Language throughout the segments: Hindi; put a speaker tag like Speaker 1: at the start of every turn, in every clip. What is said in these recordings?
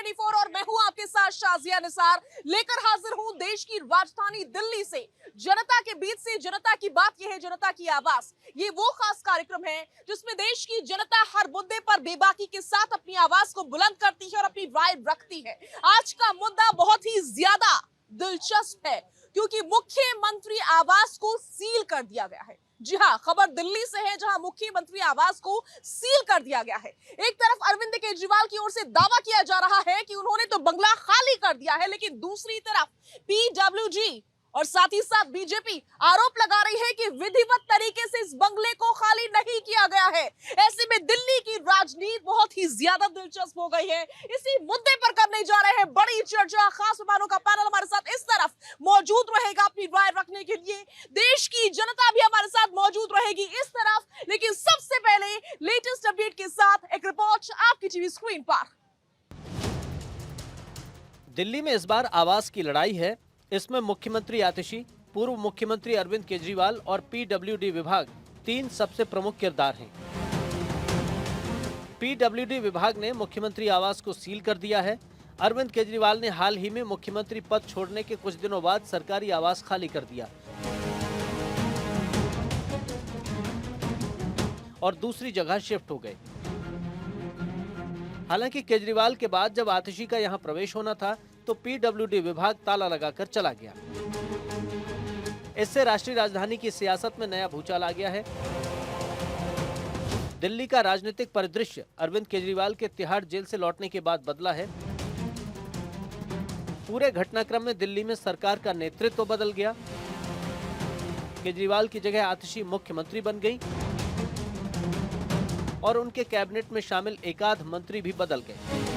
Speaker 1: 24 और मैं हूं आपके साथ शाजिया निसार लेकर हाजिर हूं देश की राजधानी दिल्ली से जनता के बीच से जनता की बात। यह है जनता की आवाज। ये वो खास कार्यक्रम है जिसमें देश की जनता हर मुद्दे पर बेबाकी के साथ अपनी आवाज को बुलंद करती है और अपनी राय रखती है। आज का मुद्दा बहुत ही ज्यादा दिलचस्प है क्योंकि मुख्यमंत्री आवास को सील कर दिया गया है। जी हां, खबर दिल्ली से है जहां मुख्यमंत्री आवास को सील कर दिया गया है। एक तरफ अरविंद केजरीवाल की ओर से दावा किया जा रहा है कि उन्होंने तो बंगला खाली कर दिया है, लेकिन दूसरी तरफ पीडब्ल्यूडी और साथ ही साथ बीजेपी आरोप लगा रही है कि विधिवत तरीके से इस बंगले को खाली नहीं किया गया है। ऐसे में दिल्ली की राजनीति बहुत ही ज्यादा दिलचस्प हो गई है। इसी मुद्दे पर करने जा रहे हैं बड़ी चर्चा। खास मेहमानों का पैनल हमारे साथ इस तरफ मौजूद रहेगा अपनी राय रखने के लिए। देश की जनता भी हमारे साथ मौजूद रहेगी इस तरफ। लेकिन सबसे पहले लेटेस्ट अपडेट के साथ एक रिपोर्ट आपकी टीवी स्क्रीन पर।
Speaker 2: दिल्ली में इस बार आवास की लड़ाई है। इसमें मुख्यमंत्री आतिशी, पूर्व मुख्यमंत्री अरविंद केजरीवाल और पीडब्ल्यूडी विभाग तीन सबसे प्रमुख किरदार हैं। पीडब्ल्यूडी विभाग ने मुख्यमंत्री आवास को सील कर दिया है। अरविंद केजरीवाल ने हाल ही में मुख्यमंत्री पद छोड़ने के कुछ दिनों बाद सरकारी आवास खाली कर दिया और दूसरी जगह शिफ्ट हो गए। हालांकि केजरीवाल के बाद जब आतिशी का यहां प्रवेश होना था तो पीडब्ल्यूडी विभाग ताला लगाकर चला गया। इससे राष्ट्रीय राजधानी की सियासत में नया भूचाल आ गया है। दिल्ली का राजनीतिक परिदृश्य अरविंद केजरीवाल के तिहाड़ जेल से लौटने के बाद बदला है। पूरे घटनाक्रम में दिल्ली में सरकार का नेतृत्व बदल गया। केजरीवाल की जगह आतिशी मुख्यमंत्री बन गई और उनके कैबिनेट में शामिल एकाध मंत्री भी बदल गए।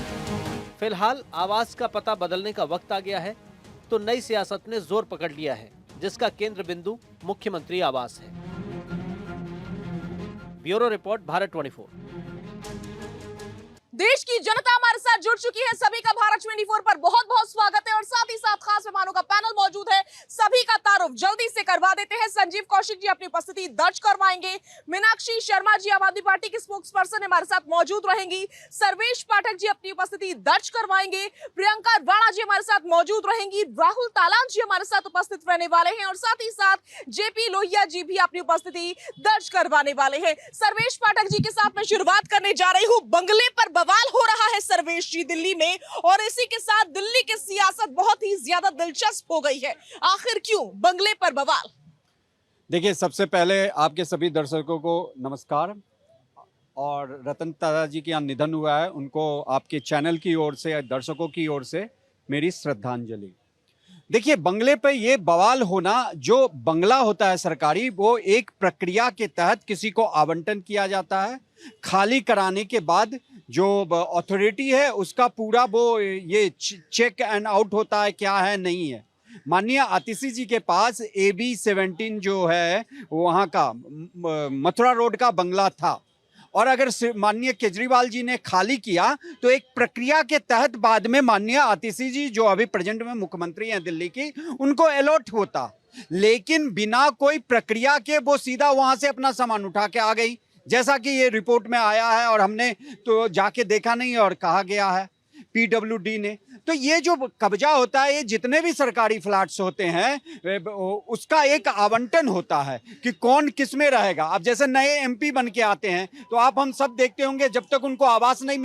Speaker 2: फिलहाल आवास का पता बदलने का वक्त आ गया है तो नई सियासत ने जोर पकड़ लिया है, जिसका केंद्र बिंदु मुख्यमंत्री आवास है। Bureau report, Bharat 24।
Speaker 1: देश की जनता हमारे साथ जुड़ चुकी है। सभी का भारत 24 पर बहुत बहुत स्वागत है और साथ ही साथ खास मेहमानों का पैनल मौजूद है। सभी का तारुफ जल्दी से करवा देते हैं। संजीव कौशिक जी अपनी उपस्थिति दर्ज करवाएंगे। मीनाक्षी शर्मा जी आम आदमी पार्टी की स्पोक्सपर्सन हमारे साथ मौजूद रहेंगी। सर्वेश पाठक जी अपनी उपस्थिति दर्ज करवाएंगे। प्रियंका राणा जी हमारे साथ मौजूद रहेंगी। राहुल तालान जी हमारे साथ उपस्थित रहने वाले हैं और साथ ही साथ जेपी लोहिया जी भी अपनी उपस्थिति दर्ज करवाने वाले हैं। सर्वेश पाठक जी के साथ मैं शुरुआत करने जा रही हूँ। बंगले पर बवाल हो रहा है सर्वेश जी दिल्ली में, और इसी के साथ दिल्ली की सियासत बहुत ही ज्यादा दिलचस्प हो गई है। आखिर क्यों बंगले पर बवाल?
Speaker 3: देखिए, सबसे पहले आपके सभी दर्शकों को नमस्कार। और रतन टाटा जी के यहाँ निधन हुआ है, उनको आपके चैनल की ओर से, दर्शकों की ओर से मेरी श्रद्धांजलि। देखिए, बंगले पे ये बवाल होना, जो बंगला होता है सरकारी, वो एक प्रक्रिया के तहत किसी को आवंटन किया जाता है। खाली कराने के बाद जो अथॉरिटी है उसका पूरा वो ये चेक एंड आउट होता है, क्या है नहीं है। माननीय आतिशी जी के पास AB 17 जो है वहाँ का मथुरा रोड का बंगला था, और अगर माननीय केजरीवाल जी ने खाली किया तो एक प्रक्रिया के तहत बाद में माननीय आतिशी जी जो अभी प्रेजेंट में मुख्यमंत्री हैं दिल्ली की, उनको अलॉट होता। लेकिन बिना कोई प्रक्रिया के वो सीधा वहां से अपना सामान उठा के आ गई, जैसा कि ये रिपोर्ट में आया है और हमने तो जाके देखा नहीं और कहा गया है पीडब्ल्यूडी ने। तो ये जो कब्जा होता है, ये जितने भी सरकारी फ्लैट्स होते हैं उसका एक आवंटन होता है कि कौन किस में रहेगा। अब जैसे नए MP बन के आते हैं तो आप हम सब देखते होंगे, जब तक उनको आवास नहीं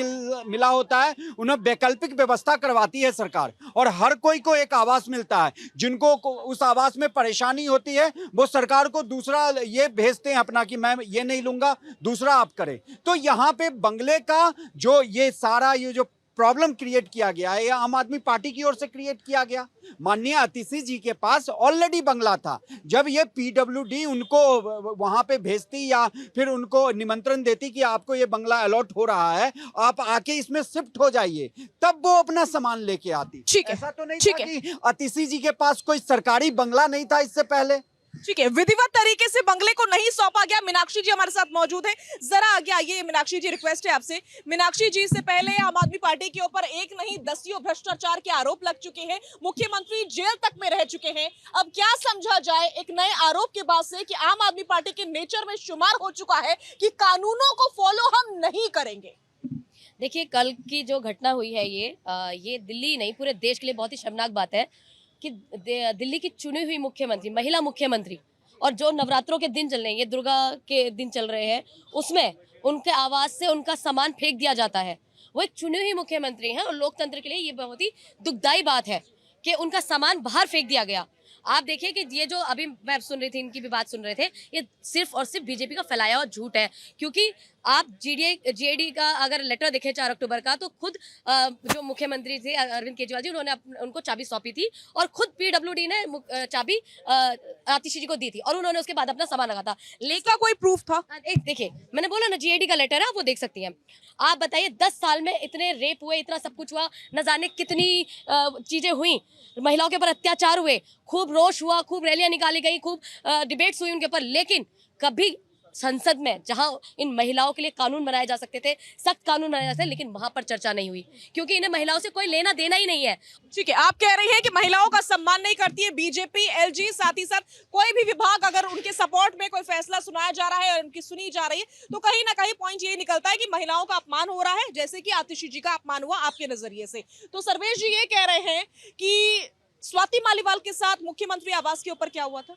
Speaker 3: मिला होता है उन्हें वैकल्पिक व्यवस्था करवाती है सरकार, और हर कोई को एक आवास मिलता है। जिनको उस आवास में परेशानी होती है वो सरकार को दूसरा ये भेजते हैं अपना कि मैं ये नहीं लूंगा, दूसरा आप करें। तो यहाँ पे बंगले का जो ये सारा ये जो प्रॉब्लम क्रिएट किया गया है, या आम आदमी पार्टी की ओर से क्रिएट किया गया। माननीय आतिशी जी के पास ऑलरेडी बंगला था। जब ये पीडब्ल्यूडी उनको वहां पे भेजती या फिर उनको निमंत्रण देती कि आपको ये बंगला अलॉट हो रहा है, आप आके इसमें शिफ्ट हो जाइए, तब वो अपना सामान लेके आती। ऐसा तो नहीं था कि आतिशी जी के पास कोई सरकारी बंगला नहीं था इससे पहले।
Speaker 1: ठीक है, विधिवत तरीके से बंगले को नहीं सौंपा गया। मीनाक्षी जी हमारे साथ मौजूद है, जरा आगे आइए। मीनाक्षी जी, रिक्वेस्ट है आपसे। मीनाक्षी जी, से पहले आम आदमी पार्टी के ऊपर एक नहीं दसियों भ्रष्टाचार के आरोप लग चुके हैं, मुख्यमंत्री जेल तक में रह चुके हैं। अब क्या समझा जाए एक नए आरोप के बाद से कि आम आदमी पार्टी के नेचर में शुमार हो चुका है कि कानूनों को फॉलो हम नहीं करेंगे?
Speaker 4: देखिए, कल की जो घटना हुई है ये दिल्ली नहीं पूरे देश के लिए बहुत ही शर्मनाक बात है कि दिल्ली की चुनी हुई मुख्यमंत्री, महिला मुख्यमंत्री, और जो नवरात्रों के दिन चल रहे हैं, ये दुर्गा के दिन चल रहे हैं, उसमें उनके आवाज से उनका सामान फेंक दिया जाता है। वो एक चुनी हुई मुख्यमंत्री हैं और लोकतंत्र के लिए ये बहुत ही दुखदाई बात है कि उनका सामान बाहर फेंक दिया गया। आप देखिए कि ये जो अभी मैं सुन रही थी, इनकी भी बात सुन रहे थे, ये सिर्फ और सिर्फ बीजेपी का फैलाया हुआ झूठ है। क्योंकि आप जीएडी का अगर लेटर देखें 4 अक्टूबर का, तो खुद जो मुख्यमंत्री थे अरविंद केजरीवाल जी, उन्होंने उनको चाबी सौंपी थी और खुद पीडब्ल्यूडी ने चाबी आतिशी जी को दी थी और उन्होंने उसके बाद अपना सामान लगा था।
Speaker 1: इसका कोई प्रूफ था?
Speaker 4: एक देखिए, मैंने बोला ना, जीएडी का लेटर है, वो देख सकती हैं आप। बताइए, 10 साल में इतने रेप हुए, इतना सब कुछ हुआ, न जाने कितनी चीजें हुई, महिलाओं के ऊपर अत्याचार हुए, खूब रोष हुआ, खूब रैलियां निकाली गई, खूब डिबेट्स हुई उनके ऊपर, लेकिन कभी संसद में जहां इन महिलाओं के लिए कानून बनाए जा सकते थे, सख्त कानून बनाए जा सकते थे, लेकिन वहां पर चर्चा नहीं हुई, क्योंकि इन्हें महिलाओं से कोई लेना देना ही नहीं है।
Speaker 1: ठीक है, आप कह रही हैं कि महिलाओं का सम्मान नहीं करती है बीजेपी, एलजी, साथ ही साथ कोई भी विभाग अगर उनके सपोर्ट में कोई फैसला सुनाया जा रहा है और उनकी सुनी जा रही है, तो कहीं ना कहीं पॉइंट ये निकलता है कि महिलाओं का अपमान हो रहा है, जैसे कि आतिशी जी का अपमान हुआ आपके नजरिए से। तो सर्वेश जी ये कह रहे हैं कि स्वाति मालीवाल के साथ मुख्यमंत्री आवास के ऊपर क्या हुआ था?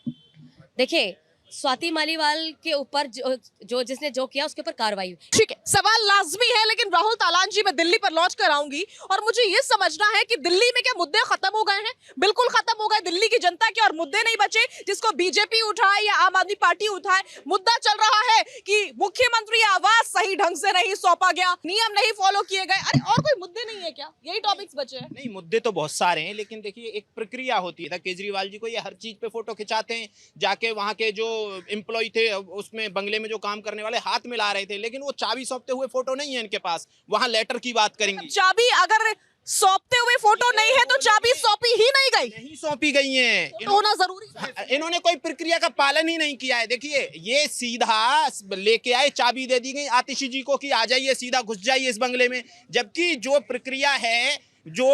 Speaker 4: देखिए, स्वाति मालीवाल के ऊपर जिसने जो किया उसके ऊपर कार्रवाई हुई।
Speaker 1: ठीक है, सवाल लाजमी है, लेकिन राहुल तालान जी, मैं दिल्ली पर लौट कर आऊंगी और मुझे ये समझना है कि दिल्ली में क्या मुद्दे खत्म हो गए हैं? बिल्कुल खत्म हो गए दिल्ली की जनता के, और मुद्दे नहीं बचे जिसको बीजेपी उठाए या आम आदमी पार्टी उठाए। मुद्दा चल रहा है कि मुख्यमंत्री आवास सही ढंग से नहीं सौंपा गया, नियम नहीं फॉलो किए गए। अरे और कोई मुद्दे नहीं है क्या? यही टॉपिक्स बचे हैं?
Speaker 5: नहीं, मुद्दे तो बहुत सारे हैं, लेकिन देखिए एक प्रक्रिया होती है। केजरीवाल जी को ये हर चीज पे फोटो खिंचाते हैं, जाके वहां के जो एम्प्लॉय थे उसमें बंगले में जो काम करने वाले हाथ मिला रहे थे, लेकिन वो चाबी सौंपते हुए फोटो नहीं है इनके पास। वहां लेटर की बात करेंगे।
Speaker 1: चाबी अगर सौंपते हुए फोटो नहीं है तो चाबी सौंपी ही नहीं गई,
Speaker 5: नहीं सौंपी गई है,
Speaker 1: तो होना जरूरी है।
Speaker 5: इन्होंने कोई प्रक्रिया का पालन ही नहीं किया है। देखिए, ये सीधा लेके आए, चाबी दे दी गई आतिशी जी को कि आ जाइए, सीधा घुस जाइए इस बंगले में, जबकि जो प्रक्रिया है, जो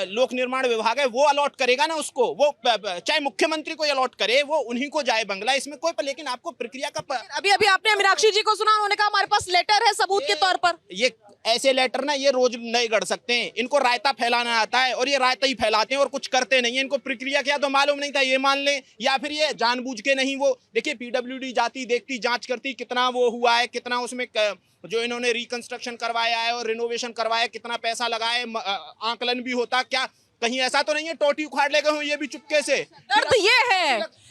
Speaker 5: लोक निर्माण विभाग है वो अलॉट करेगा ना उसको, वो चाहे मुख्यमंत्री को अलॉट करे, वो उन्हीं को जाए बंगला, इसमें कोई लेकिन आपको प्रक्रिया का
Speaker 1: अभी अभी आपने मीनाक्षी जी को सुना, उन्होंने कहा हमारे पास लेटर है सबूत के तौर पर।
Speaker 5: ये ऐसे लेटर ना ये रोज नहीं गढ़ सकते हैं, इनको रायता फैलाना आता है और ये रायता ही फैलाते हैं और कुछ करते नहीं है। इनको प्रक्रिया क्या तो मालूम नहीं था, ये मान लें, या फिर ये जानबूझ के नहीं। वो देखिए, पीडब्ल्यूडी जाती, देखती, जांच करती, कितना वो हुआ है, कितना उसमें जो इन्होंने रिकंस्ट्रक्शन करवाया है और रिनोवेशन करवाया, कितना पैसा लगाया है, आंकलन भी होता। क्या कहीं ऐसा तो नहीं है टोटी उखाड़ ले गए हो ये भी चुपके से?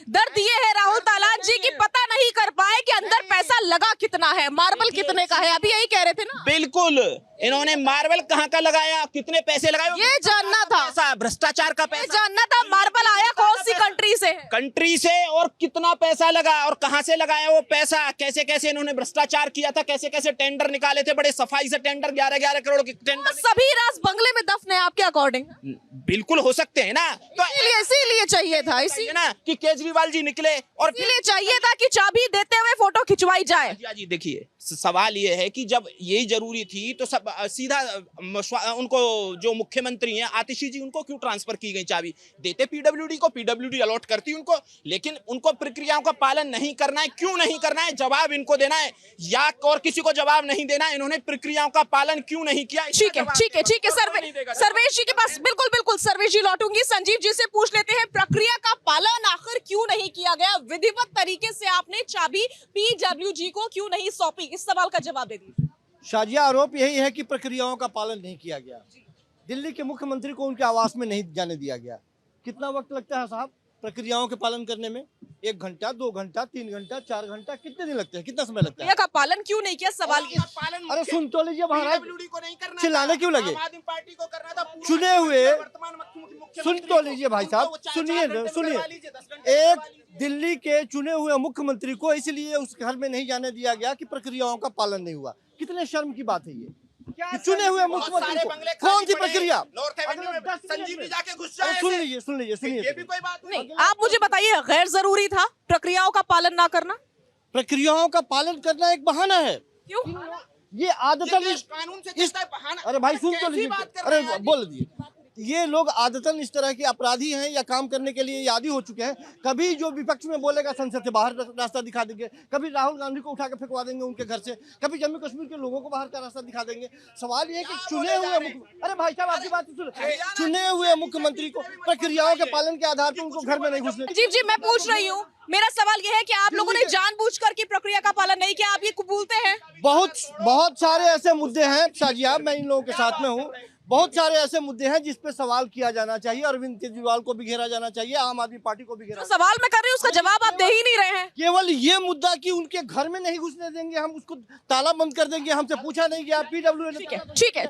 Speaker 1: दर्द ये है राहुल तालान जी की पता नहीं कर पाए कि अंदर पैसा लगा कितना है, मार्बल कितने का है। अभी यही कह रहे थे ना?
Speaker 5: बिल्कुल, इन्होंने मार्बल कहाँ का लगाया, कितने पैसे लगाए,
Speaker 1: ये जानना था।
Speaker 5: भ्रष्टाचार का पैसा
Speaker 1: जानना था। मार्बल आया कौन सी कंट्री से?
Speaker 5: कंट्री से, और कितना पैसा लगा और कहां से लगाया वो पैसा, कैसे कैसे इन्होंने भ्रष्टाचार किया था, कैसे कैसे टेंडर निकाले थे, बड़े सफाई से टेंडर, 11-11 करोड़ के टेंडर।
Speaker 1: सभी राज बंगले में दफन है आपके अकॉर्डिंग?
Speaker 5: बिल्कुल हो सकते हैं ना, तो
Speaker 1: इसीलिए चाहिए था, इसीलिए
Speaker 5: ना कि केजरीवाल जी निकले और
Speaker 1: इसीलिए चाहिए था कि चाबी देते हुए फोटो खिंचवाई जाए।
Speaker 5: जी देखिए, सवाल ये है कि जब यही जरूरी थी तो सब सीधा उनको जो मुख्यमंत्री हैं आतिशी जी, उनको क्यों ट्रांसफर की गई चाबी? देते पीडब्ल्यूडी को, पीडब्ल्यूडी अलॉट करती उनको, लेकिन उनको प्रक्रियाओं का पालन नहीं करना है। क्यों नहीं करना है? जवाब इनको देना है, या और किसी को जवाब नहीं देना है। इन्होंने प्रक्रियाओं का पालन क्यों नहीं किया?
Speaker 1: ठीक है सर्वेश जी के पास बिल्कुल सर्वेश जी लौटूंगी। संजीव जी से पूछ लेते हैं, प्रक्रिया का पालन आखिर क्यों नहीं किया गया? विधिवत तरीके से आपने चाबी पीडब्ल्यूडी को क्यों नहीं सौंपी? इस सवाल का जवाब दे दीजिए।
Speaker 6: शाजिया, आरोप यही है कि प्रक्रियाओं का पालन नहीं किया गया। दिल्ली के मुख्यमंत्री को उनके आवास में नहीं जाने दिया गया। कितना वक्त लगता है साहब प्रक्रियाओं के पालन करने में? 1 घंटा, 2 घंटा, 3 घंटा, 4 घंटा, कितने दिन लगते हैं, कितना समय लगता है?
Speaker 1: का पालन क्यों नहीं किया? सवाल
Speaker 6: अरे सुन तो लीजिए महाराज, चिल्लाने क्यों लगे?
Speaker 5: पार्टी को करना था,
Speaker 6: चुने हुए, सुन तो लीजिए भाई साहब, सुनिए। एक दिल्ली के चुने हुए मुख्यमंत्री को इसलिए उस घर में नहीं जाने दिया गया कि प्रक्रियाओं का पालन नहीं हुआ। कितने शर्म की बात है ये। चुने हुए मुख्यमंत्री को कौन सी प्रक्रिया?
Speaker 5: संजीव जाके घुस जाए।
Speaker 6: सुनिए,
Speaker 5: ये भी कोई बात
Speaker 1: नहीं। आप मुझे बताइए, गैर जरूरी था प्रक्रियाओं का पालन ना करना?
Speaker 6: प्रक्रियाओं का पालन करना एक बहाना है।
Speaker 1: क्यों?
Speaker 6: ये आदतन
Speaker 5: कानून से
Speaker 6: अरे भाई सुन तो लीजिए, अरे बोल दिए, ये लोग आदतन इस तरह के अपराधी हैं या काम करने के लिए आदी हो चुके हैं। कभी जो विपक्ष में बोलेगा संसद से बाहर रास्ता दिखा देंगे, कभी राहुल गांधी को उठा के फेंकवा देंगे उनके घर से, कभी जम्मू कश्मीर के लोगों को बाहर का रास्ता दिखा देंगे। सवाल ये है कि चुने हुए अरे भाई साहब आपकी बात सुन, चुने हुए मुख्यमंत्री को प्रक्रियाओं के पालन के आधार पर उनको घर में नहीं घुसने।
Speaker 1: जी मैं पूछ रही हूँ, मेरा सवाल ये है कि आप लोगों ने जानबूझकर की प्रक्रिया का पालन नहीं किया, आप ये कबूलते हैं?
Speaker 6: बहुत सारे ऐसे मुद्दे हैं शाजिया, मैं इन लोगों के साथ में हूँ, बहुत सारे ऐसे मुद्दे हैं जिस पे सवाल किया जाना चाहिए। अरविंद केजरीवाल को भी घेरा जाना चाहिए, आम आदमी पार्टी को भी घेरा।
Speaker 1: तो सवाल मैं कर रही हूँ, उसका जवाब आप दे ही नहीं रहे हैं।
Speaker 6: केवल ये मुद्दा कि उनके घर में नहीं घुसने देंगे, हम उसको ताला बंद कर देंगे, हमसे पूछा नहीं गया।
Speaker 1: ठीक है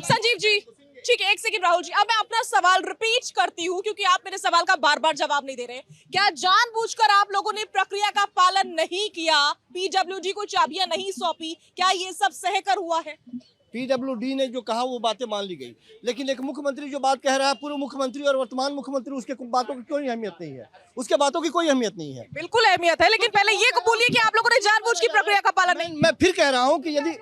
Speaker 1: संजीव जी, ठीक है, एक सेकंड राहुल जी, अब मैं अपना सवाल रिपीट करती हूँ क्योंकि आप मेरे सवाल का बार बार जवाब नहीं दे रहे। क्या जानबूझकर आप लोगों ने प्रक्रिया का पालन नहीं किया, पीडब्ल्यूडी को चाबियां नहीं सौंपी, क्या ये सब सहकर हुआ है?
Speaker 6: पीडब्ल्यूडी ने जो कहा वो बातें मान ली गई, लेकिन एक मुख्यमंत्री जो बात कह रहा है, पूर्व मुख्यमंत्री और वर्तमान मुख्यमंत्री, उसके बातों की कोई अहमियत नहीं है, उसके बातों की कोई अहमियत नहीं है।
Speaker 1: बिल्कुल अहमियत है, लेकिन पहले ये कबूलिए कि आप लोगों ने जानबूझ की प्रक्रिया का पालन नहीं।
Speaker 6: मैं फिर कह रहा हूँ कि यदि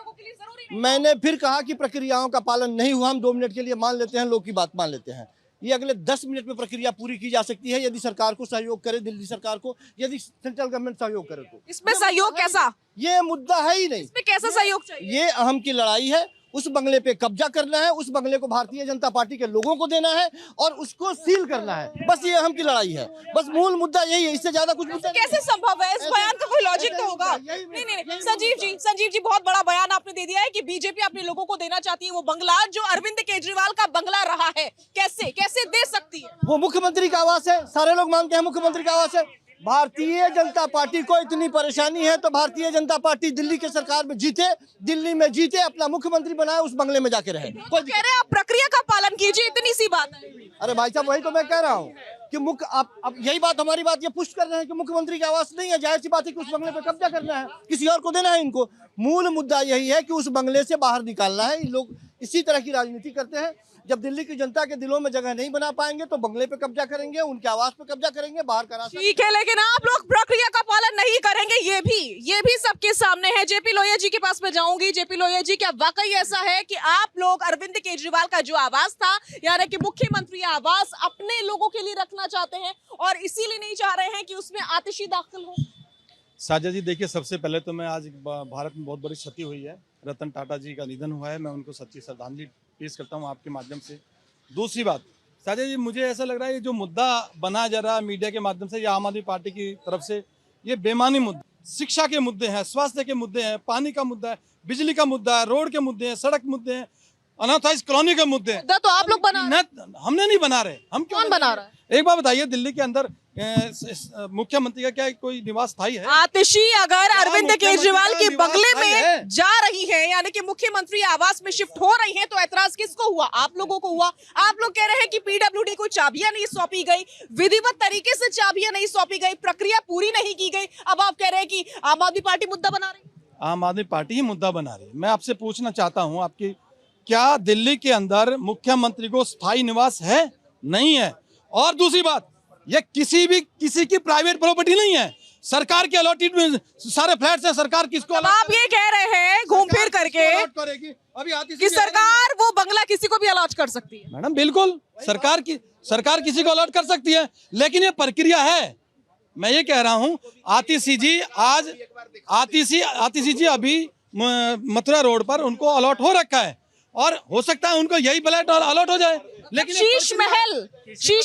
Speaker 6: मैंने फिर कहा कि प्रक्रियाओं का पालन नहीं हुआ, हम 2 मिनट के लिए मान लेते हैं, लोग की बात मान लेते हैं, ये अगले 10 मिनट में प्रक्रिया पूरी की जा सकती है यदि सरकार को सहयोग करे, दिल्ली सरकार को, यदि सेंट्रल गवर्नमेंट सहयोग करे तो।
Speaker 1: इसमें सहयोग कैसा?
Speaker 6: ये मुद्दा है ही नहीं।
Speaker 1: इसमें कैसा सहयोग चाहिए?
Speaker 6: ये अहम की लड़ाई है, उस बंगले पे कब्जा करना है, उस बंगले को भारतीय जनता पार्टी के लोगों को देना है और उसको सील करना है, बस ये अहम की लड़ाई है, बस मूल मुद्दा यही है, इससे ज्यादा कुछ मुद्दा
Speaker 1: कैसे संभव है? इस बयान का कोई लॉजिक तो होगा। नहीं, संजीव जी बहुत बड़ा बयान आपने दे दिया है कि बीजेपी अपने लोगों को देना चाहती है वो बंगला जो अरविंद केजरीवाल का बंगला रहा है, कैसे दे सकती है?
Speaker 6: वो मुख्यमंत्री का आवास है, सारे लोग मानते हैं मुख्यमंत्री का आवास है। भारतीय जनता पार्टी को इतनी परेशानी है तो भारतीय जनता पार्टी दिल्ली के सरकार में जीते, दिल्ली में जीते, अपना मुख्यमंत्री बनाए, उस बंगले में जाके रहे।
Speaker 1: कोई कह रहे हैं आप प्रक्रिया का पालन कीजिए, इतनी सी बात है।
Speaker 6: अरे भाई साहब वही तो मैं कह रहा हूँ कि अब यही बात हमारी बात ये पुष्ट कर रहे हैं कि मुख्यमंत्री की आवास नहीं है, जाहिर सी बात है कि उस बंगले पे कब्जा करना है, किसी और को देना है इनको। मूल मुद्दा यही है कि उस बंगले से बाहर निकालना है। लोग इसी तरह की राजनीति करते हैं, जब दिल्ली की जनता के दिलों में जगह नहीं बना पाएंगे तो बंगले पे कब्जा करेंगे, उनके आवास पे कब्जा करेंगे, बाहर का रास्ता।
Speaker 1: ठीक है, लेकिन आप लोग प्रक्रिया का पालन नहीं करेंगे, ये भी सबके सामने है। जेपी लोहिया जी के पास में जाऊंगी। जेपी लोहिया जी, क्या वाकई ऐसा है कि आप लोग अरविंद केजरीवाल का जो आवास था, यानी कि मुख्यमंत्री आवास, अपने लोगों के लिए रखना चाहते हैं और इसीलिए नहीं चाह रहे हैं कि उसमें आतिशी दाखिल हो?
Speaker 7: साजा जी देखिए, सबसे पहले तो मैं आज भारत में बहुत बड़ी क्षति हुई है, रतन टाटा जी का निधन हुआ है, मैं उनको सच्ची श्रद्धांजलि पेश करता हूं आपके माध्यम से। दूसरी बात साजा जी, मुझे ऐसा लग रहा है ये जो मुद्दा बनाया जा रहा है मीडिया के माध्यम से या आम आदमी पार्टी की तरफ से, ये बेमानी मुद्दा, शिक्षा के मुद्दे हैं, स्वास्थ्य के मुद्दे हैं, पानी का मुद्दा है, बिजली का मुद्दा है, रोड के मुद्दे हैं, सड़क मुद्दे हैं, अनऑथराइज्ड कॉलोनी के मुद्दे हैं।
Speaker 1: तो आप लोग बना,
Speaker 7: हमने नहीं बना रहे, हम
Speaker 1: कौन बना रहा है?
Speaker 7: एक बात बताइए, दिल्ली के अंदर मुख्यमंत्री का क्या कोई निवास स्थायी है?
Speaker 1: आतिशी अगर अरविंद केजरीवाल के बंगले में जा रही है, यानी कि मुख्यमंत्री आवास में शिफ्ट हो रही है, तो ऐतराज किसको हुआ? आप लोगों को हुआ। आप लोग कह रहे हैं कि पीडब्ल्यूडी को चाबियां नहीं सौंपी गई, विधिवत तरीके से चाबियां नहीं सौंपी गई, प्रक्रिया पूरी नहीं की गई। अब आप कह रहे हैं कि आम आदमी पार्टी मुद्दा बना रही है।
Speaker 7: आम आदमी पार्टी ही मुद्दा बना रही है। मैं आपसे पूछना चाहता हूं, आपकी क्या दिल्ली के अंदर मुख्यमंत्री को स्थायी निवास है? नहीं है। और दूसरी बात, ये किसी की प्राइवेट प्रॉपर्टी नहीं है, सरकार के अलॉटेड सारे फ्लैट्स हैं। सरकार किसको
Speaker 1: आप ये कह रहे हैं घूम फिर करके
Speaker 7: करेगी अभी
Speaker 1: कि सरकार वो बंगला किसी को भी अलॉट कर सकती है?
Speaker 7: मैडम बिल्कुल, सरकार किसी को अलॉट कर सकती है, लेकिन ये प्रक्रिया है। मैं ये कह रहा हूँ, आतिशी जी अभी मथुरा रोड पर उनको अलॉट हो रखा है और हो सकता है उनको यही फ्लैट अलॉट हो जाए, लेकिन
Speaker 1: शीश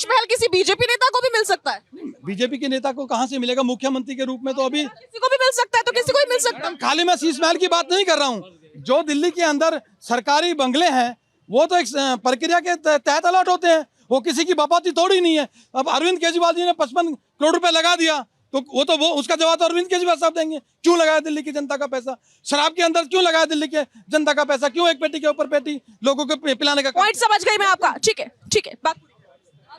Speaker 1: महल किसी बीजेपी नेता को भी मिल सकता है।
Speaker 7: बीजेपी के नेता को कहां से मिलेगा? मुख्यमंत्री के रूप में तो अभी
Speaker 1: किसी को भी मिल सकता है, तो किसी को भी मिल सकता है।
Speaker 7: खाली मैं शीश महल की बात नहीं कर रहा हूं। जो दिल्ली के अंदर सरकारी बंगले हैं वो तो एक प्रक्रिया के तहत अलॉट होते हैं, वो किसी की बपाती थोड़ी नहीं है। अब अरविंद केजरीवाल जी ने 55 करोड़ रुपए लगा दिया, तो वो उसका जवाब तो अरविंद केजरीवाल साहब देंगे। क्यों लगाया दिल्ली की जनता का पैसा? शराब के अंदर क्यों लगाया दिल्ली के जनता का पैसा? क्यों एक पेटी के ऊपर पेटी लोगों को पिलाने का?
Speaker 1: पॉइंट समझ गई मैं आपका, ठीक है बात।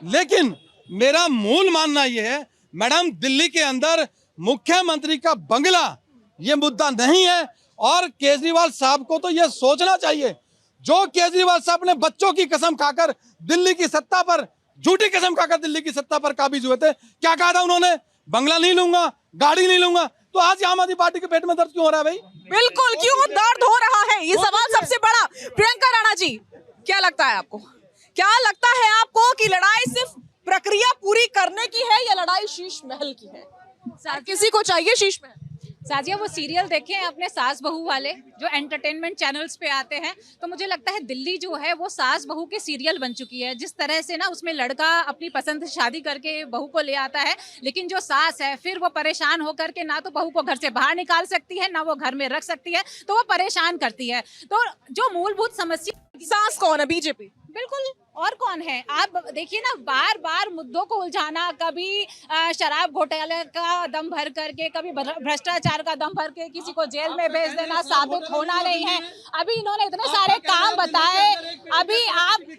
Speaker 7: लेकिन मेरा मूल मानना यह है, मैडम, दिल्ली के अंदर मुख्यमंत्री का बंगला ये मुद्दा नहीं है। और केजरीवाल साहब को तो यह सोचना चाहिए, जो केजरीवाल साहब ने बच्चों की कसम खाकर दिल्ली की सत्ता पर, झूठी कसम खाकर दिल्ली की सत्ता पर काबिज हुए थे, क्या कहा था उन्होंने? बंगला नहीं लूंगा, गाड़ी नहीं लूंगा। तो आज आम आदमी पार्टी के पेट में दर्द क्यों हो रहा है भाई?
Speaker 1: बिल्कुल, क्यों दर्द हो रहा है, ये सवाल सबसे बड़ा। प्रियंका राणा जी, क्या लगता है आपको क्या लगता है आपको कि लड़ाई सिर्फ प्रक्रिया पूरी करने की है या लड़ाई शीश महल की है? हर किसी को चाहिए शीश महल।
Speaker 8: साजिया, वो सीरियल देखे हैं अपने सास बहू वाले जो एंटरटेनमेंट चैनल्स पे आते हैं, तो मुझे लगता है दिल्ली जो है वो सास बहू के सीरियल बन चुकी है। जिस तरह से ना उसमें लड़का अपनी पसंद से शादी करके बहू को ले आता है, लेकिन जो सास है फिर वो परेशान होकर के ना तो बहू को घर से बाहर निकाल सकती है, ना वो घर में रख सकती है, तो वो परेशान करती है। तो जो मूलभूत समस्या,
Speaker 1: सास कौन है? बीजेपी।
Speaker 8: बिल्कुल, और कौन है? आप देखिए ना, बार बार मुद्दों को उलझाना, कभी शराब घोटाले का दम भर करके, कभी भ्रष्टाचार का दम भर के किसी को जेल में भेज देना, साबित होना नहीं है। अभी इन्होंने इतने सारे काम बताए। अभी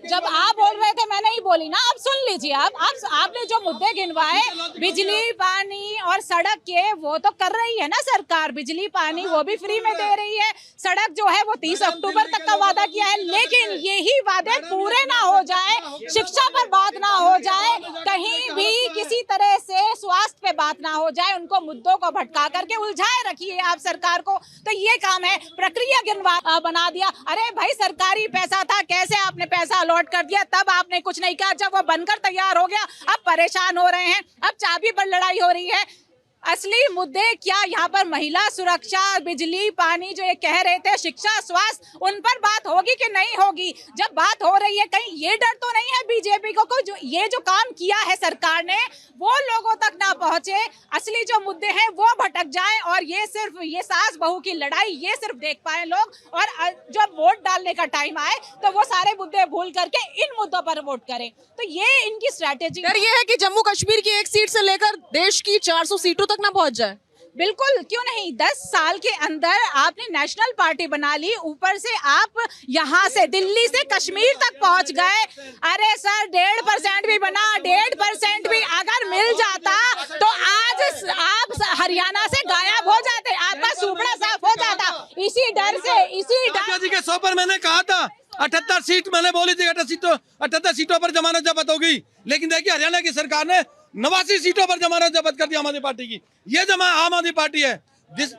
Speaker 8: जब आप बोल रहे थे, मैं नहीं बोली ना, आप सुन लीजिए। आपने जो मुद्दे गिनवाए, बिजली, पानी और सड़क के, वो तो कर रही है ना सरकार। बिजली पानी वो भी फ्री में दे रही है। सड़क जो है वो 30 अक्टूबर तक का वादा किया है, लेकिन यही वादे पूरे ना हो जाए, शिक्षा पर बात ना हो जाए, कहीं भी किसी तरह से स्वास्थ्य पे बात ना हो जाए, उनको मुद्दों को भटका करके उलझाए रखिए आप सरकार को। तो ये काम है, प्रक्रिया गिनवा बना दिया। अरे भाई, सरकारी पैसा था, कैसे आपने पैसा अलॉट कर दिया? तब आपने कुछ नहीं कहा। जब वो बनकर तैयार हो गया, अब परेशान हो रहे हैं, अब चाबी पर लड़ाई हो रही है। असली मुद्दे क्या यहाँ पर? महिला सुरक्षा, बिजली, पानी जो ये कह रहे थे, शिक्षा, स्वास्थ्य, उन पर बात होगी कि नहीं होगी? जब बात हो रही है, कहीं ये डर तो नहीं है बीजेपी को जो ये जो काम किया है सरकार ने वो लोगों तक ना पहुंचे, असली जो मुद्दे हैं वो भटक जाए, और ये सिर्फ ये सास बहू की लड़ाई ये सिर्फ देख पाए लोग, और जब वोट डालने का टाइम आए तो वो सारे मुद्दे भूल करके इन मुद्दों पर वोट करें। तो ये इनकी स्ट्रैटेजी
Speaker 1: ये है कि जम्मू कश्मीर की एक सीट से लेकर देश की 400 सीटों तक ना पहुंच जाए।
Speaker 8: बिल्कुल, क्यों नहीं? 10 साल के अंदर आपने नेशनल पार्टी बना ली, ऊपर से आप यहाँ से दिल्ली से कश्मीर तक पहुंच गए। अरे सर, 1.5% भी बना, 1.5% भी अगर मिल जाता तो आज आप हरियाणा से गायब हो जाते, आपका सुपड़ा साफ हो जाता। इसी डर से, इसी डर
Speaker 7: जी के 100 पर मैंने कहा था, 78 सीट मैंने बोली थी, 78 सीटों पर जमानत जब्त होगी, लेकिन देखिए हरियाणा की सरकार ने 89 सीटों पर जमानत जब्त कर दी आम आदमी पार्टी की। ये आम आदमी पार्टी है। जिस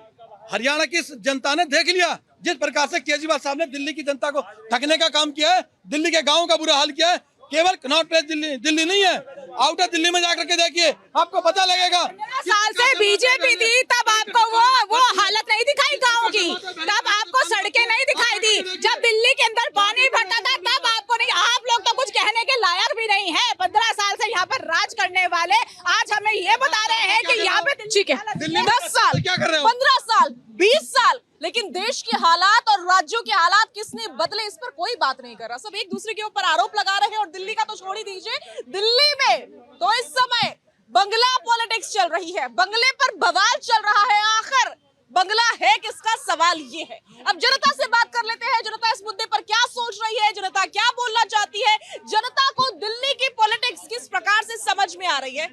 Speaker 7: हरियाणा की जनता ने देख लिया जिस प्रकार से केजरीवाल साहब ने दिल्ली की जनता को ठगने का काम किया है, दिल्ली के गाँव का बुरा हाल किया है। केवल नॉर्थ प्लेस दिल्ली नहीं है, आउटर दिल्ली में जाकर के देखिए, आपको पता लगेगा।
Speaker 8: 15 साल से बीजेपी थी, तब आपको वो हालत नहीं दिखाई गाँव की, तब आपको सड़कें नहीं दिखाई दी, जब दिल्ली के अंदर पानी भरता था तब आपको नहीं। आप लोग तो कुछ कहने के लायक भी नहीं है। 15 साल से यहाँ पर राज करने वाले आज हमें ये बता रहे हैं कि यहाँ पे
Speaker 1: ठीक है, 10 साल,
Speaker 7: क्या कर रहे हो?
Speaker 1: 15 साल, 20 साल, लेकिन देश के हालात और राज्यों के हालात किसने बदले, इस पर कोई बात नहीं कर रहा। सब एक दूसरे के ऊपर आरोप लगा रहे हैं। और दिल्ली का तो छोड़ ही दीजिए, दिल्ली में तो इस समय बंगला पॉलिटिक्स चल रही है, बंगले पर बवाल चल रहा है। आखिर बंगला है किसका, सवाल ये है। अब जनता से बात कर लेते हैं, जनता इस मुद्दे पर क्या सोच रही है, जनता क्या बोलना चाहती है, जनता को दिल्ली की पॉलिटिक्स किस प्रकार से समझ में आ रही है।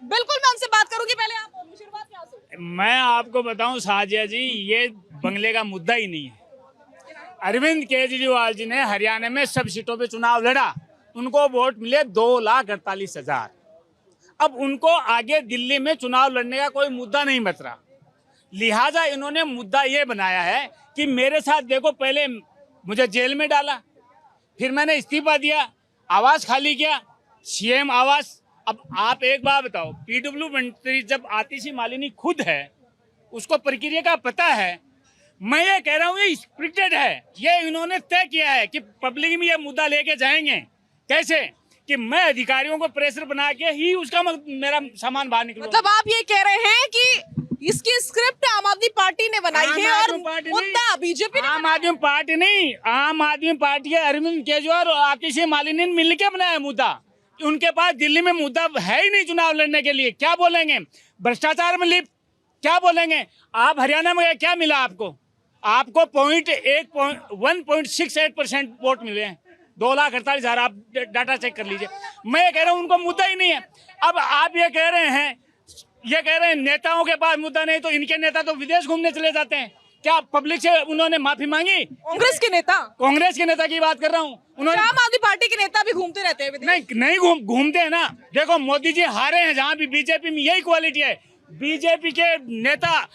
Speaker 1: बिल्कुल मैं उनसे बात करूंगी। पहले आप शुरुआत क्या से?
Speaker 9: मैं आपको बताऊं साजिया जी, ये बंगले का मुद्दा ही नहीं है। अरविंद केजरीवाल जी ने हरियाणा में सब सीटों पे चुनाव लड़ा, उनको वोट मिले 2,48,000। अब उनको आगे दिल्ली में चुनाव लड़ने का कोई मुद्दा नहीं बच रहा, लिहाजा इन्होंने मुद्दा ये बनाया है कि मेरे साथ देखो, पहले मुझे जेल में डाला, फिर मैंने इस्तीफा दिया, आवास खाली किया, सीएम आवास। अब आप एक बात बताओ, पीडब्ल्यू मंत्री जब आतिशी मालिनी खुद है, उसको प्रक्रिया का पता है। मैं ये कह रहा हूँ ये स्क्रिप्टेड है, ये इन्होंने तय किया है कि पब्लिक में ये मुद्दा लेके जाएंगे। कैसे कि मैं अधिकारियों को प्रेशर बना के ही उसका मेरा सामान बाहर निकलूंगा।
Speaker 1: मतलब आप ये कह रहे हैं कि इसकी स्क्रिप्ट आम आदमी पार्टी ने बनाई है और मुद्दा बीजेपी ने।
Speaker 9: आम आदमी पार्टी नहीं, आम आदमी पार्टी है, अरविंद केजरीवाल और आतिशी मालिनी ने मिलकर बनाया मुद्दा। उनके पास दिल्ली में मुद्दा है ही नहीं चुनाव लड़ने के लिए। क्या बोलेंगे? भ्रष्टाचार में लिप्त क्या बोलेंगे? आप हरियाणा में क्या मिला आपको? आपको 1.68% वोट मिले हैं, 2,48,000। आप डाटा चेक कर लीजिए। मैं ये कह रहा हूँ उनको मुद्दा ही नहीं है। अब आप ये कह रहे हैं नेताओं के पास मुद्दा नहीं, तो इनके नेता तो विदेश घूमने चले जाते हैं। क्या पब्लिक से उन्होंने माफी मांगी?
Speaker 1: कांग्रेस के नेता
Speaker 9: की बात कर रहा हूँ। उन्होंने
Speaker 1: आम आदमी पार्टी के नेता भी घूमते रहते हैं विदेश।
Speaker 9: नहीं घूमते हैं ना। देखो मोदी जी हारे हैं, जहाँ भी बीजेपी में यही क्वालिटी है। बीजेपी के नेता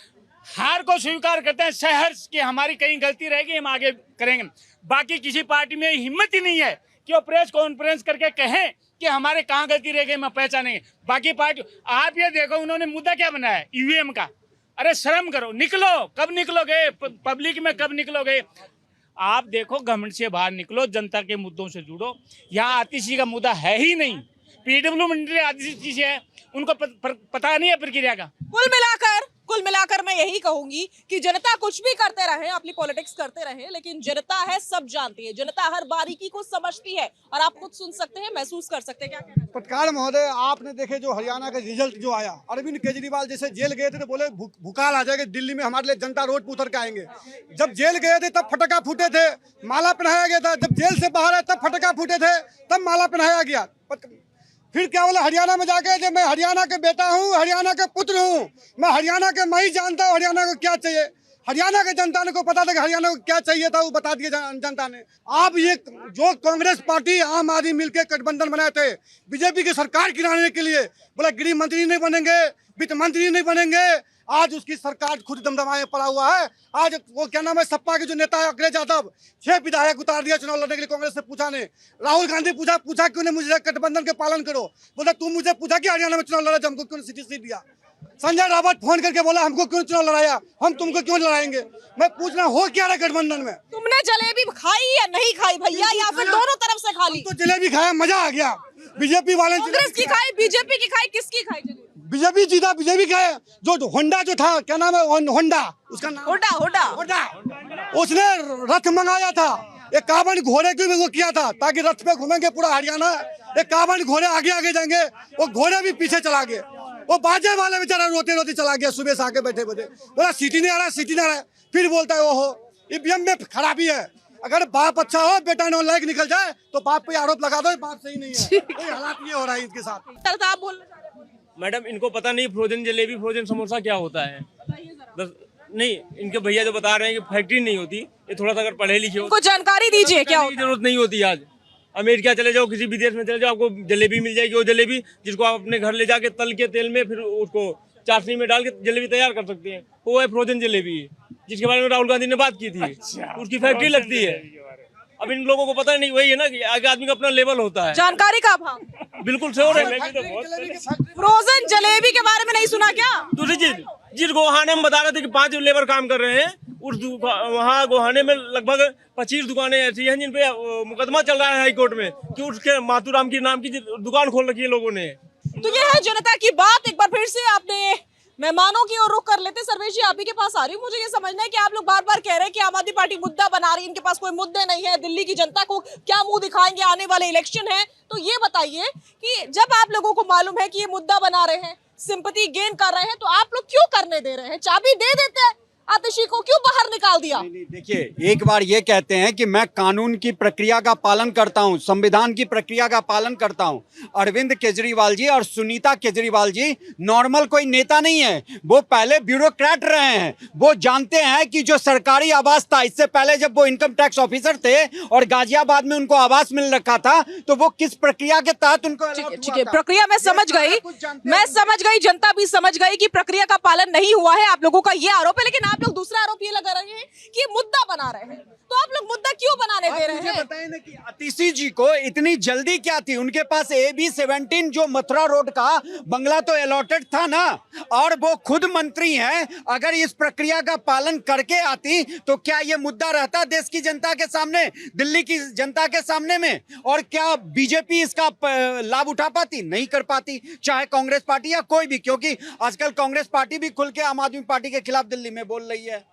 Speaker 9: हार को स्वीकार करते हैं, शहर की हमारी कहीं गलती रहेगी हम आगे करेंगे। बाकी किसी पार्टी में हिम्मत ही नहीं है कि वो प्रेस कॉन्फ्रेंस करके कहें कि हमारे कहाँ गलती रह गई, मैं पहचानेंगे। बाकी पार्टी, आप ये देखो उन्होंने मुद्दा क्या बनाया है, ईवीएम का। अरे शर्म करो, निकलो, कब निकलोगे पब्लिक में, कब निकलोगे? आप देखो, घमंड से बाहर निकलो, जनता के मुद्दों से जुड़ो। यहाँ आतिशी का मुद्दा है ही नहीं। पीडब्ल्यू मंत्री आतिशी से है, उनको पता नहीं है प्रक्रिया का।
Speaker 1: कुल मिलाकर मैं यही कहूंगी कि जनता कुछ भी करते रहे, अपनी पॉलिटिक्स करते रहे, लेकिन जनता है, सब जानती है, जनता हर बारीकी को समझती है। और आप खुद सुन सकते हैं, महसूस कर सकते हैं। क्या कहना है?
Speaker 10: पटकार महोदय, आपने देखे जो हरियाणा का रिजल्ट जो आया, अरविंद केजरीवाल जैसे जेल गए थे तो बोले भूकाल आ जाएगा दिल्ली में, हमारे लिए जनता रोड पर उतर के आएंगे। जब जेल गए थे तब फटका फूटे थे, माला पहनाया गया था। जब जेल से बाहर आए तब फटका फूटे थे, तब माला पहनाया गया। फिर क्या बोले हरियाणा में जाके, जब मैं हरियाणा के बेटा हूँ, हरियाणा के पुत्र हूँ, मैं हरियाणा के, मैं ही जानता हूँ हरियाणा को क्या चाहिए। हरियाणा के जनता ने को पता था कि हरियाणा को क्या चाहिए था, वो बता दिया जनता ने। आप ये जो कांग्रेस पार्टी, आम आदमी मिलकर गठबंधन बनाए थे बीजेपी की सरकार गिराने के लिए, बोला गृह मंत्री नहीं बनेंगे, वित्त मंत्री नहीं बनेंगे, आज उसकी सरकार खुद दमदमाए पड़ा हुआ है। आज वो क्या नाम है, सपा के जो नेता है अखिलेश यादव, 6 विधायक उतार दिया चुनाव लड़ने के लिए। कांग्रेस से पूछा नहीं, राहुल गांधी पूछा क्यों नहीं मुझे गठबंधन के पालन करो, बोला तू मुझे पूछा कि हरियाणा में चुनाव लड़ा, हमको क्यों सीट दिया। संजय रावत फोन करके बोला हमको क्यों चुनाव लड़ाया, हम तुमको क्यों लड़ाएंगे। मैं पूछना हो क्या रहा गठबंधन में?
Speaker 1: तुमने जलेबी खाई या नहीं खाई भैया, या फिर दोनों तरफ से खा ली?
Speaker 10: तो जलेबी खाया, मजा आ गया। बीजेपी वाले
Speaker 1: कांग्रेस की खाई, बीजेपी की खाई, किसकी खाई जलेबी?
Speaker 10: बीजेपी जीता, बीजेपी का है। जो होंडा जो था, क्या नाम है, होंडा, उसका नाम होंडा, उसने रथ मंगाया था। एक काबन घोड़े की भी वो किया था, ताकि रथ पे घूमेंगे पूरा हरियाणा। एक काबन घोड़े आगे आगे जाएंगे, वो घोड़े भी पीछे चला गए। वो बाजे वाले बेचारा रोते रोते चला गया, सुबह से आके बैठे बोला सीटी नहीं आ रहा, सीटी नहीं आ रहा। फिर बोलता है ओहो ईवीएम में खराबी है। अगर बाप अच्छा हो, बेटा नौ लायक निकल जाए तो बाप पे आरोप लगा दो, बाप सही नहीं है। ये हालात ये हो रहा है इनके साथ।
Speaker 1: आप बोल
Speaker 11: मैडम, इनको पता नहीं फ्रोजन जलेबी, फ्रोजन समोसा क्या होता है। नहीं, इनके भैया जो बता रहे हैं कि फैक्ट्री नहीं होती, ये थोड़ा सा अगर पढ़े लिखे हो,
Speaker 1: कुछ जानकारी दीजिए क्या होता है?
Speaker 11: जरूरत नहीं होती। आज अमेरिका चले जाओ, किसी विदेश में चले जाओ, आपको जलेबी मिल जाएगी। वो जलेबी जिसको आप अपने घर ले जाके तल के तेल में, फिर उसको चाशनी में डाल के जलेबी तैयार कर सकते हैं, वो है फ्रोजन जलेबी, जिसके बारे में राहुल गांधी ने बात की थी। उसकी फैक्ट्री लगती है। अब इन लोगों को पता नहीं, वही है ना कि आगे आदमी का अपना लेवल होता है।
Speaker 1: जानकारी का अभाव
Speaker 11: बिल्कुल श्योर है।
Speaker 1: फ्रोजन जलेबी के बारे में नहीं सुना क्या?
Speaker 11: दूसरी चीज, जिस गोहाने में बता रहे थे कि 5 लेबर काम कर रहे हैं, उस वहाँ गोहाने में लगभग 25 दुकानें ऐसी हैं जिन पे मुकदमा चल रहा है हाई कोर्ट में, कि उसके मातूराम की नाम की दुकान खोल रखी है लोगों ने।
Speaker 1: तो ये है जनता की बात। एक बार फिर से आपने मेहमानों की ओर रुख कर लेते। सर्वेश जी, आप ही के पास आ रही हूँ। मुझे ये समझना है कि आप लोग बार बार कह रहे हैं कि आम आदमी पार्टी मुद्दा बना रही है, इनके पास कोई मुद्दे नहीं है, दिल्ली की जनता को क्या मुंह दिखाएंगे, आने वाले इलेक्शन है। तो ये बताइए कि जब आप लोगों को मालूम है कि ये मुद्दा बना रहे हैं, सिंपैथी गेन कर रहे हैं, तो आप लोग क्यों करने दे रहे हैं? चाबी दे देते हैं, आतिशी को क्यों बाहर निकाल दिया?
Speaker 3: नहीं, देखिए, एक बार ये कहते हैं कि मैं कानून की प्रक्रिया का पालन करता हूं, संविधान की प्रक्रिया का पालन करता हूं। अरविंद केजरीवाल जी और सुनीता केजरीवाल जी नॉर्मल कोई नेता नहीं है, वो पहले ब्यूरोक्रेट रहे हैं। वो जानते हैं कि जो सरकारी आवास था, इससे पहले जब वो इनकम टैक्स ऑफिसर थे और गाजियाबाद में उनको आवास मिल रखा था, तो वो किस प्रक्रिया के तहत उनको।
Speaker 1: ठीक है, प्रक्रिया मैं समझ गई, जनता भी समझ गई कि प्रक्रिया का पालन नहीं हुआ है। आप लोगों का ये आरोप है, लेकिन आप लोग दूसरा आरोप ये लगा रहे हैं कि ये मुद्दा बना रहे हैं। तो आप लोग मुद्दा क्यों बनाने दे रहे हैं?
Speaker 3: बताएं ना कि आतिशी जी को इतनी जल्दी क्या थी? उनके पास AB 17 जो मथुरा रोड का बंगला तो अलॉटेड था ना, और वो खुद मंत्री हैं। अगर इस प्रक्रिया का पालन करके आती तो क्या ये मुद्दा रहता देश की जनता के सामने, दिल्ली की जनता के सामने में? और क्या बीजेपी इसका लाभ उठा पाती? नहीं कर पाती, चाहे कांग्रेस पार्टी या कोई भी, क्योंकि आजकल कांग्रेस पार्टी भी खुल के आम आदमी पार्टी के खिलाफ दिल्ली में बोल रही है।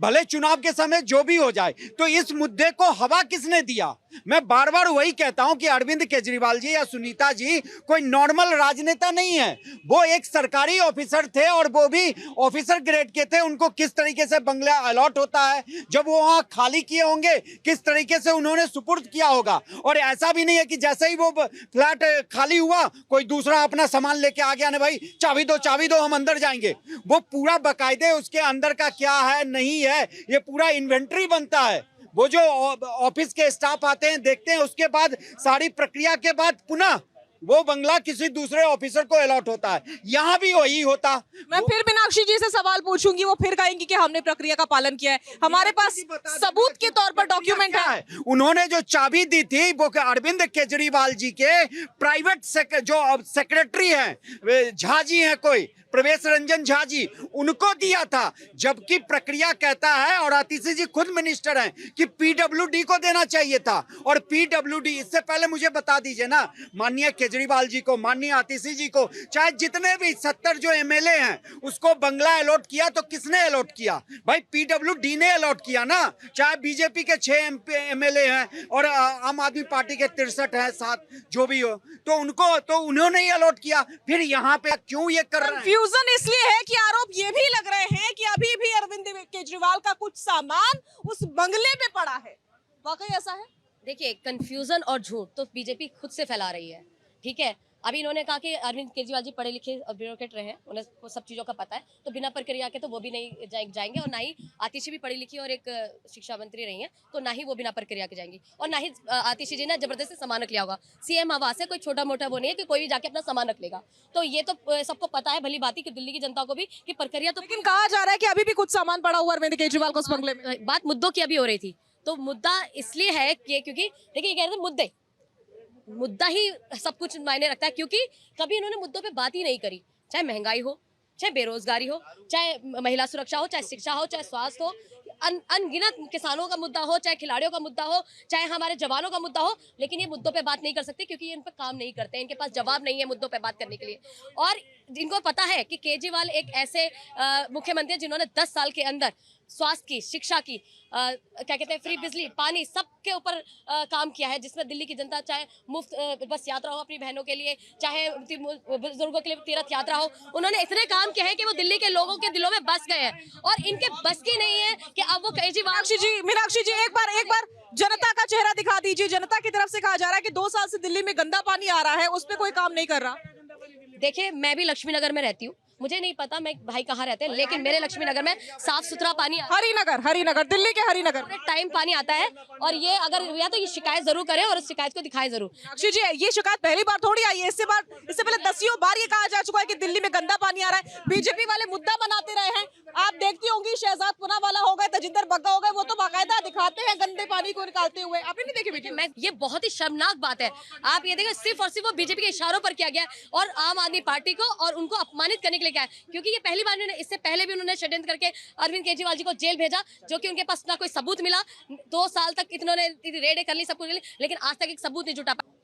Speaker 3: भले चुनाव के समय जो भी हो जाए, तो इस मुद्दे को हवा किसने दिया? मैं बार बार वही कहता हूं कि अरविंद केजरीवाल जी या सुनीता जी कोई नॉर्मल राजनेता नहीं है। वो एक सरकारी ऑफिसर थे, और वो भी ऑफिसर ग्रेड के थे। उनको किस तरीके से बंगला अलॉट होता है, जब वो वहां खाली किए होंगे, किस तरीके से उन्होंने सुपुर्द किया होगा। और ऐसा भी नहीं है कि जैसे ही वो फ्लैट खाली हुआ, कोई दूसरा अपना सामान लेके आ गया, ना भाई चाबी दो हम अंदर जाएंगे। वो पूरा बाकायदे उसके अंदर का क्या है नहीं है, ये पूरा इन्वेंट्री बनता है। वो जो ऑफिस के स्टाफ आते हैं, देखते हैं, उसके बाद सारी प्रक्रिया के बाद पुनः वो बंगला किसी दूसरे ऑफिसर को अलॉट होता है, यहाँ भी वही होता।
Speaker 1: मैं फिर मीनाक्षी जी से सवाल पूछूंगी, वो फिर कहेंगी कि हमने प्रक्रिया का पालन किया है, हमारे पास सबूत के तौर पर डॉक्यूमेंट है।
Speaker 3: उन्होंने जो चाबी दी थी वो अरविंद केजरीवाल जी के प्राइवेट जो सेक्रेटरी हैं, झा जी हैं कोई, प्रवेश रंजन झा जी, उनको दिया था। जबकि प्रक्रिया कहता है, और आतिशी जी खुद मिनिस्टर हैं, कि पीडब्ल्यूडी को देना चाहिए था। और पीडब्ल्यूडी, इससे पहले मुझे बता दीजिए ना, माननीय केजरीवाल जी को, माननीय आतिशी जी को, चाहे जितने भी 70 जो एमएलए हैं, उसको बंगला अलॉट किया तो किसने अलॉट किया? भाई पीडब्ल्यूडी ने अलॉट किया ना। चाहे बीजेपी के 6 एमएलए हैं और आम आदमी पार्टी के 63 हैं, 7 जो भी हो, तो उनको तो उन्होंने ही अलॉट किया। फिर यहाँ पे क्यों ये कर रहे हैं?
Speaker 1: कंफ्यूजन इसलिए है कि आरोप ये भी लग रहे हैं कि अभी भी अरविंद केजरीवाल का कुछ सामान उस बंगले में पड़ा है। वाकई ऐसा है?
Speaker 4: देखिए, कंफ्यूजन और झूठ तो बीजेपी खुद से फैला रही है, ठीक है। अभी इन्होंने कहा कि अरविंद केजरीवाल जी पढ़े लिखे ब्यूरोक्रेट रहे हैं, उन्हें सब चीज़ों का पता है, तो बिना प्रक्रिया के तो वो भी नहीं जाएंगे, और ना ही आतिशी भी पढ़ी लिखी और एक शिक्षा मंत्री रही हैं, तो ना ही वो बिना प्रक्रिया के जाएंगी, और ना ही आतिशी जी ने जबरदस्ती सामान रख लिया होगा। सीएम आवास है, कोई छोटा मोटा वो नहीं है कि कोई भी जाके अपना सामान रख लेगा। तो ये तो सबको पता है भली बात ही कि दिल्ली की जनता को भी, कि प्रक्रिया तो।
Speaker 1: लेकिन कहा जा रहा है कि अभी भी कुछ सामान पड़ा हुआ अरविंद केजरीवाल को उस बंगले में।
Speaker 4: बात मुद्दों की अभी हो रही थी, तो मुद्दा इसलिए है कि क्योंकि देखिए, ये कह रहे थे मुद्दा ही सब कुछ मायने रखता है, क्योंकि कभी इन्होंने मुद्दों पे बात ही नहीं करी। चाहे महंगाई हो, चाहे बेरोजगारी हो, चाहे महिला सुरक्षा हो, चाहे शिक्षा हो, चाहे स्वास्थ्य हो, अनगिनत किसानों का मुद्दा हो, चाहे खिलाड़ियों का मुद्दा हो, चाहे हमारे जवानों का मुद्दा हो, लेकिन ये मुद्दों पे बात नहीं कर सकते, क्योंकि ये इन पर काम नहीं करते हैं, इनके पास जवाब नहीं है मुद्दों पे बात करने के लिए। और इनको पता है कि केजरीवाल एक ऐसे मुख्यमंत्री हैं जिन्होंने 10 साल के अंदर स्वास्थ्य की, शिक्षा की, क्या कहते हैं, फ्री बिजली, पानी, सबके ऊपर काम किया है, जिसमें दिल्ली की जनता चाहे मुफ्त बस यात्रा हो अपनी बहनों के लिए, चाहे बुजुर्गों के लिए तीर्थ यात्रा हो, उन्होंने इतने काम किए हैं कि वो दिल्ली के लोगों के दिलों में बस गए हैं, और इनके बस की नहीं है कि अब वो केजरीवाल।
Speaker 1: मीनाक्षी जी एक बार जनता का चेहरा दिखा दीजिए। जनता की तरफ से कहा जा रहा है कि 2 साल से दिल्ली में गंदा पानी आ रहा है, उस पर कोई काम नहीं कर रहा।
Speaker 4: देखिए, मैं भी लक्ष्मी नगर में रहती हूँ, मुझे नहीं पता मैं भाई कहाँ रहते हैं, लेकिन मेरे लक्ष्मी नगर में साफ सुथरा पानी हरिनगर, दिल्ली के हरिनगर टाइम पानी आता है। और ये अगर या तो ये शिकायत जरूर करें और इस शिकायत को दिखाएं जरूर।
Speaker 1: जी, ये शिकायत पहली बार थोड़ी आई है, इससे पहले 10 बार ये कहा जा चुका है कि दिल्ली में गंदा पानी आ रहा है। बीजेपी वाले मुद्दा बनाते रहे हैं। आप देखती होंगी, शहजाद पुनावाला हो गए, तजिंदर बग्गा हो गए, वो तो बाकायदा दिखाते हैं गंदे पानी को निकालते हुए। आपने नहीं देखे वीडियो?
Speaker 4: मैं, ये बहुत ही शर्मनाक बात है। आप ये देखिए, सिर्फ और सिर्फ वो बीजेपी के इशारों पर किया गया है, और आम आदमी पार्टी को और उनको अपमानित करने के लिए किया है, क्योंकि ये पहली बार, इससे पहले भी उन्होंने षड्यंत्र करके अरविंद केजरीवाल जी को जेल भेजा, जो कि उनके पास ना कोई सबूत मिला। 2 साल तक इन्होंने रेडें कर ली, सब कुछ, लेकिन आज तक एक सबूत नहीं जुटा पाया।